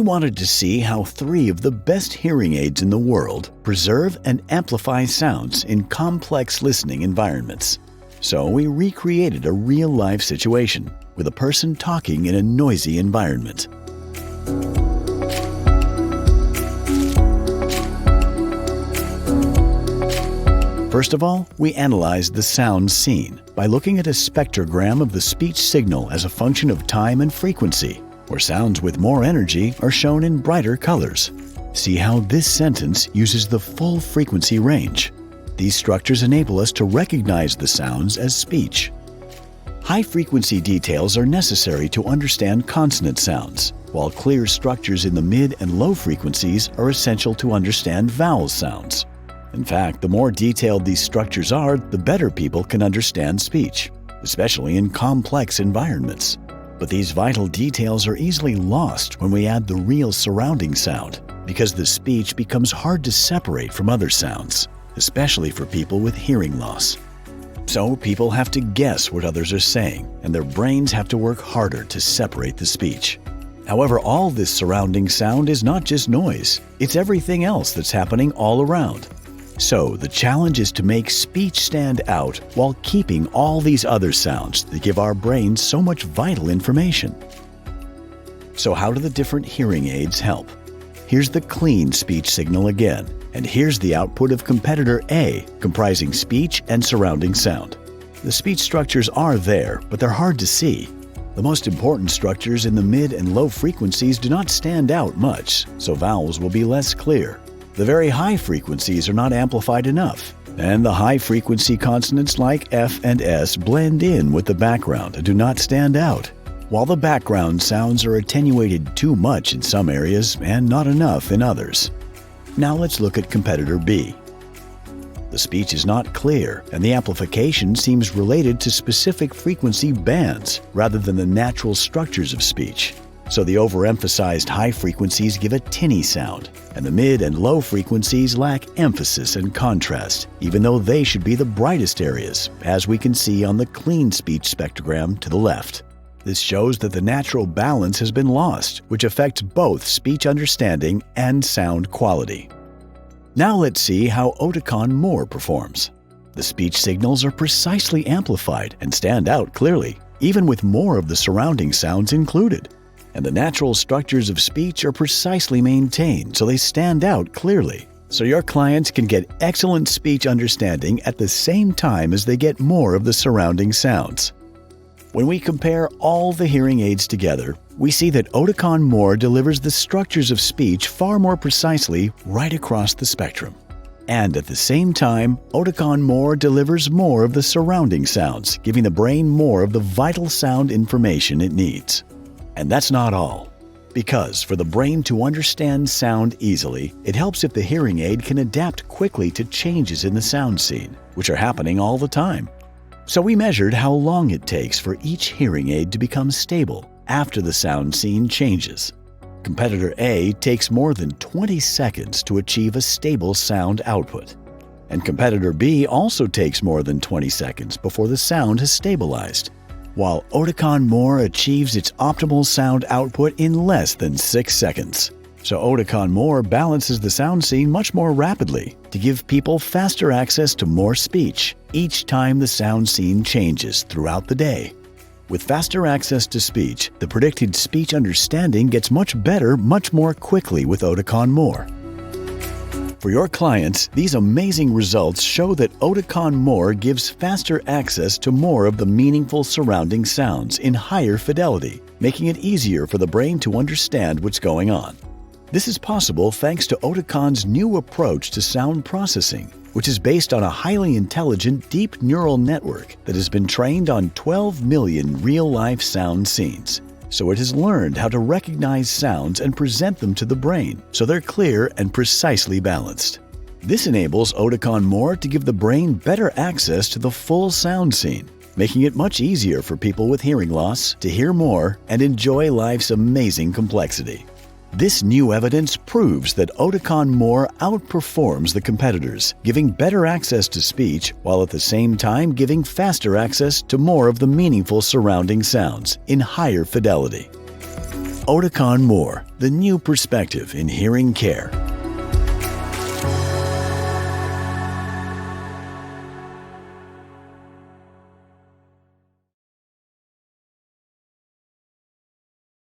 wanted to see how 3 of the best hearing aids in the world preserve and amplify sounds in complex listening environments. So we recreated a real-life situation with a person talking in a noisy environment. First of all, we analyzed the sound seen by looking at a spectrogram of the speech signal as a function of time and frequency, where sounds with more energy are shown in brighter colors. See how this sentence uses the full frequency range. These structures enable us to recognize the sounds as speech. High-frequency details are necessary to understand consonant sounds, while clear structures in the mid and low frequencies are essential to understand vowel sounds. In fact, the more detailed these structures are, the better people can understand speech, especially in complex environments. But these vital details are easily lost when we add the real surrounding sound, because the speech becomes hard to separate from other sounds, especially for people with hearing loss. So people have to guess what others are saying, and their brains have to work harder to separate the speech. However, all this surrounding sound is not just noise, it's everything else that's happening all around. So the challenge is to make speech stand out while keeping all these other sounds that give our brains so much vital information. So how do the different hearing aids help? Here's the clean speech signal again, and here's the output of competitor A, comprising speech and surrounding sound. The speech structures are there, but they're hard to see. The most important structures in the mid and low frequencies do not stand out much, so vowels will be less clear. The very high frequencies are not amplified enough, and the high-frequency consonants like F and S blend in with the background and do not stand out, while the background sounds are attenuated too much in some areas and not enough in others. Now let's look at competitor B. The speech is not clear, and the amplification seems related to specific frequency bands rather than the natural structures of speech. So the overemphasized high frequencies give a tinny sound, and the mid and low frequencies lack emphasis and contrast, even though they should be the brightest areas, as we can see on the clean speech spectrogram to the left. This shows that the natural balance has been lost, which affects both speech understanding and sound quality. Now let's see how Oticon More performs. The speech signals are precisely amplified and stand out clearly, even with more of the surrounding sounds included. And the natural structures of speech are precisely maintained so they stand out clearly. So your clients can get excellent speech understanding at the same time as they get more of the surrounding sounds. When we compare all the hearing aids together, we see that Oticon More delivers the structures of speech far more precisely right across the spectrum. And at the same time, Oticon More delivers more of the surrounding sounds, giving the brain more of the vital sound information it needs. And that's not all. Because for the brain to understand sound easily, it helps if the hearing aid can adapt quickly to changes in the sound scene, which are happening all the time. So we measured how long it takes for each hearing aid to become stable after the sound scene changes. Competitor A takes more than 20 seconds to achieve a stable sound output. And competitor B also takes more than 20 seconds before the sound has stabilized, while Oticon More achieves its optimal sound output in less than 6 seconds. So Oticon More balances the sound scene much more rapidly to give people faster access to more speech each time the sound scene changes throughout the day. With faster access to speech, the predicted speech understanding gets much better much more quickly with Oticon More. For your clients, these amazing results show that Oticon More gives faster access to more of the meaningful surrounding sounds in higher fidelity, making it easier for the brain to understand what's going on. This is possible thanks to Oticon's new approach to sound processing, which is based on a highly intelligent deep neural network that has been trained on 12 million real-life sound scenes. So it has learned how to recognize sounds and present them to the brain so they're clear and precisely balanced. This enables Oticon More to give the brain better access to the full sound scene, making it much easier for people with hearing loss to hear more and enjoy life's amazing complexity. This new evidence proves that Oticon More outperforms the competitors, giving better access to speech while at the same time giving faster access to more of the meaningful surrounding sounds in higher fidelity. Oticon More, the new perspective in hearing care.